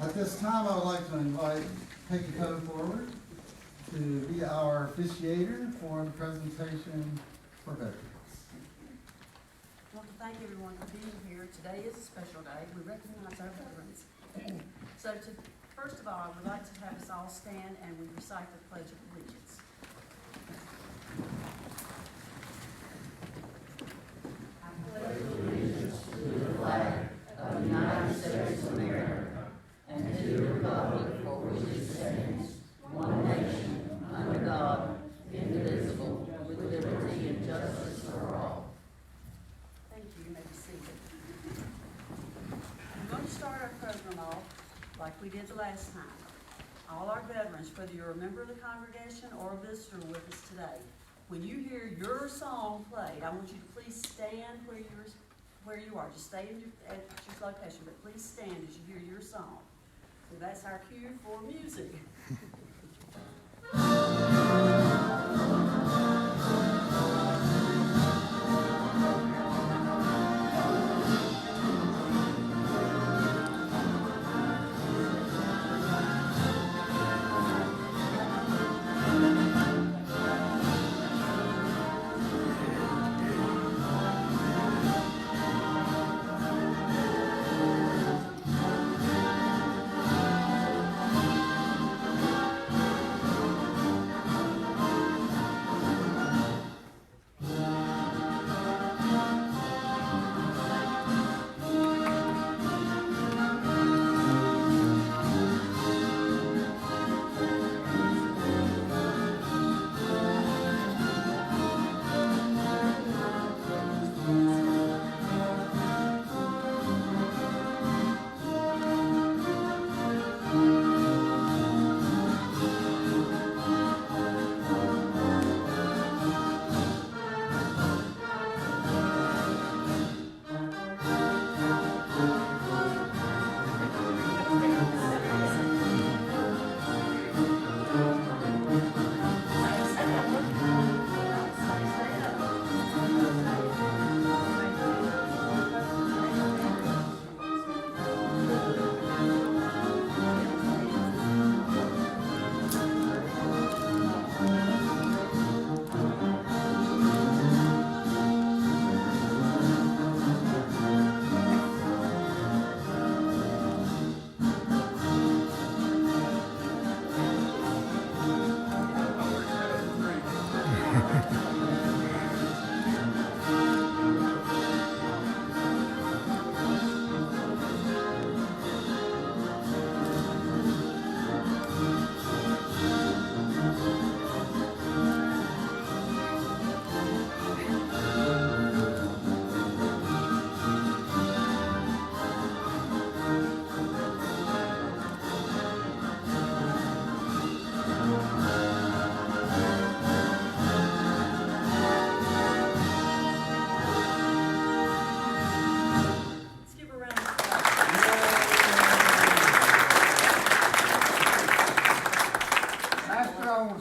At this time, I would like to invite Peggy Coe forward to be our officiator for the presentation for veterans. I want to thank everyone for being here. Today is a special day. We recognize our veterans. First of all, I would like to have us all stand and we recite the Pledge of Allegiance. I pledge allegiance to the flag of the United States of America and to the republic for which it stands, one nation, under God, indivisible, with liberty and justice for all. Thank you. You may be seated. I'm going to start our program off like we did the last time. All our veterans, whether you're a member of the congregation or a visitor with us today, when you hear your song played, I want you to please stand where you are. Just stay at your location, but please stand as you hear your song. So that's our cue for music.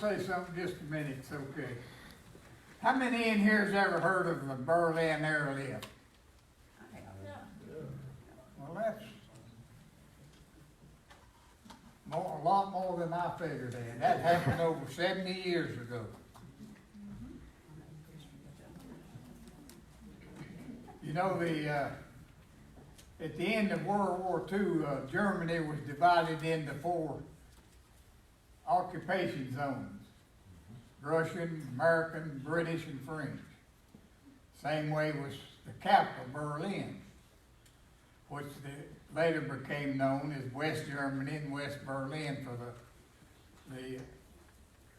Say something just a minute, it's okay. How many in here has ever heard of the Berlin airlift? Well, that's a lot more than I figured. That happened over 70 years ago. You know, at the end of World War II, Germany was divided into 4 occupation zones: Russian, American, British, and French. Same way was the capital, Berlin, which later became known as West Germany and West Berlin for the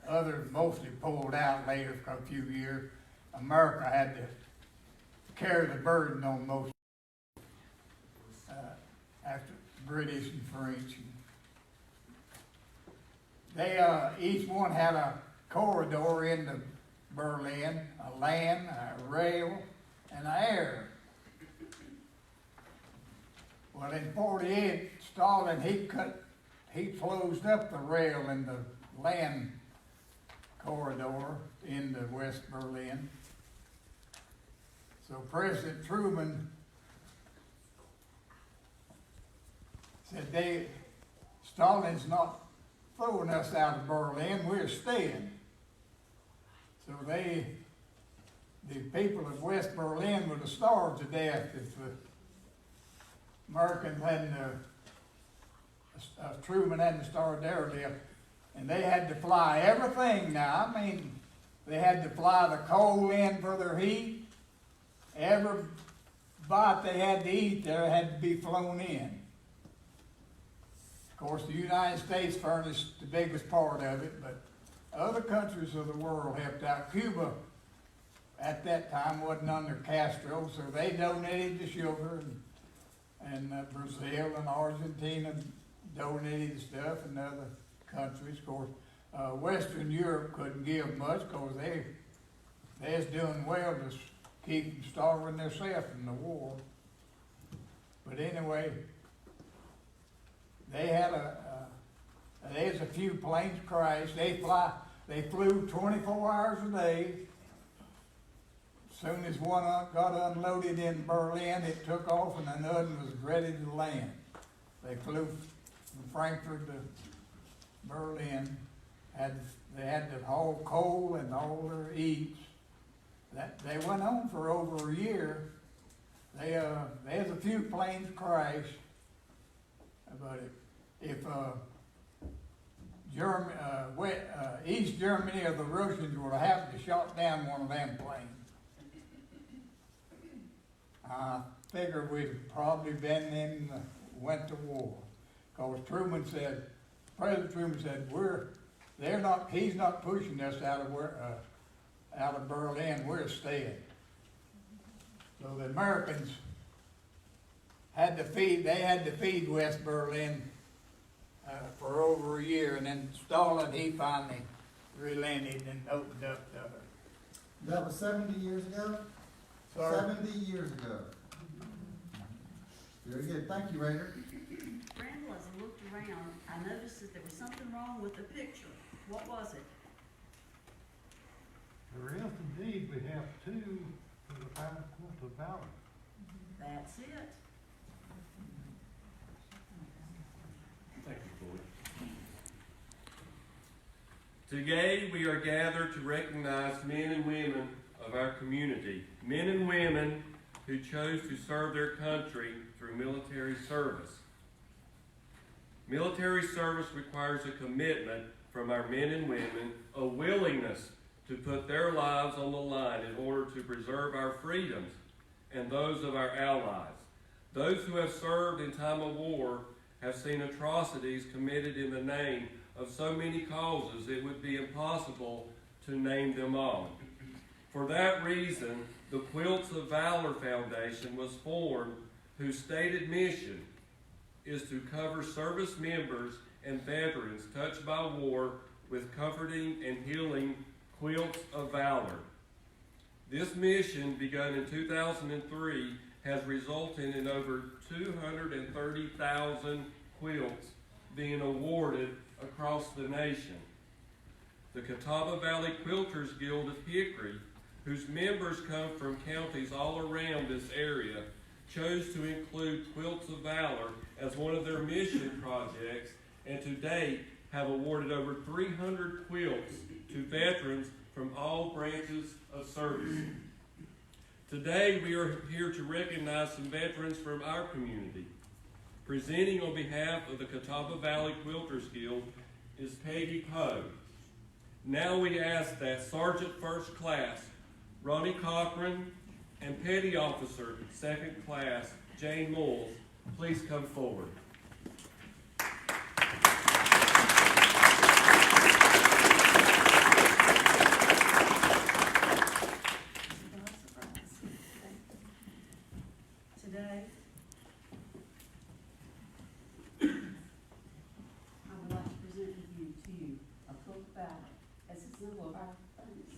others mostly pulled out later for a few years. America had to carry the burden on most after British and French. They each one had a corridor into Berlin, a land, a rail, and an air. Well, in '48, Stalin, he closed up the rail and the land corridor into West Berlin. So President Truman said Stalin's not throwing us out of Berlin, we're staying. So the people of West Berlin would have starved to death if the Americans hadn't, Truman hadn't started there to death. And they had to fly everything now. I mean, they had to fly the coal in for their heat. Every bite they had to eat there had to be flown in. Of course, the United States furnished the biggest part of it, but other countries of the world helped out. Cuba, at that time, wasn't under Castro, so they donated the sugar, and Brazil and Argentina donated stuff, and other countries. Of course, Western Europe couldn't give much because they was doing well to keep from starving themselves in the war. But anyway, they had there's a few planes crashed. They flew 24 hours a day. As soon as one got unloaded in Berlin, it took off and another was ready to land. They flew from Frankfurt to Berlin. They had to haul coal and all their eats. They went on for over a year. There's a few planes crashed, but if East Germany or the Russians would have happened to shot down one of them planes, I figure we'd probably went to war. Because President Truman said, he's not pushing us out of Berlin, we're staying. So the Americans had to feed West Berlin for over a year, and then Stalin, he finally relented and opened up to her. That was 70 years ago? Sorry? 70 years ago. Very good. Thank you, Raider. Randall, as I looked around, I noticed that there was something wrong with the picture. What was it? There is indeed, we have two for the Quilts of Valor. That's it. Thank you, Floyd. Today we are gathered to recognize men and women of our community, men and women who chose to serve their country through military service. Military service requires a commitment from our men and women, a willingness to put their lives on the line in order to preserve our freedoms and those of our allies. Those who have served in time of war have seen atrocities committed in the name of so many causes it would be impossible to name them all. For that reason, the Quilts of Valor Foundation was formed, whose stated mission is to cover service members and veterans touched by war with comforting and healing Quilts of Valor. This mission, begun in 2003, has resulted in over 230,000 quilts being awarded across the nation. The Catawba Valley Quilters Guild of Hickory, whose members come from counties all around this area, chose to include Quilts of Valor as one of their mission projects, and to date have awarded over 300 quilts to veterans from all branches of service. Today we are here to recognize some veterans from our community. Presenting on behalf of the Catawba Valley Quilters Guild is Peggy Poe. Now we ask that Sergeant First Class Ronnie Cochran and Petty Officer Second Class Jane Moles please come forward. Today, I would like to present to you a quilt of valor as a symbol of our thanks.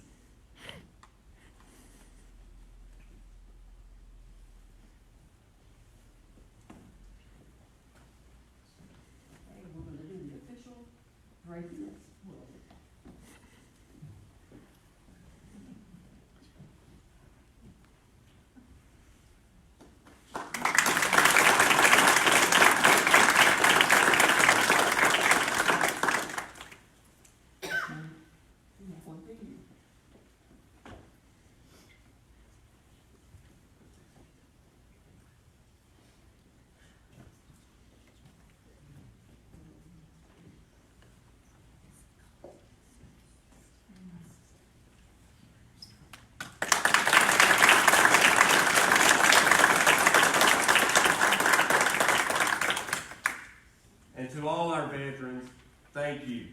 to all our veterans, thank you.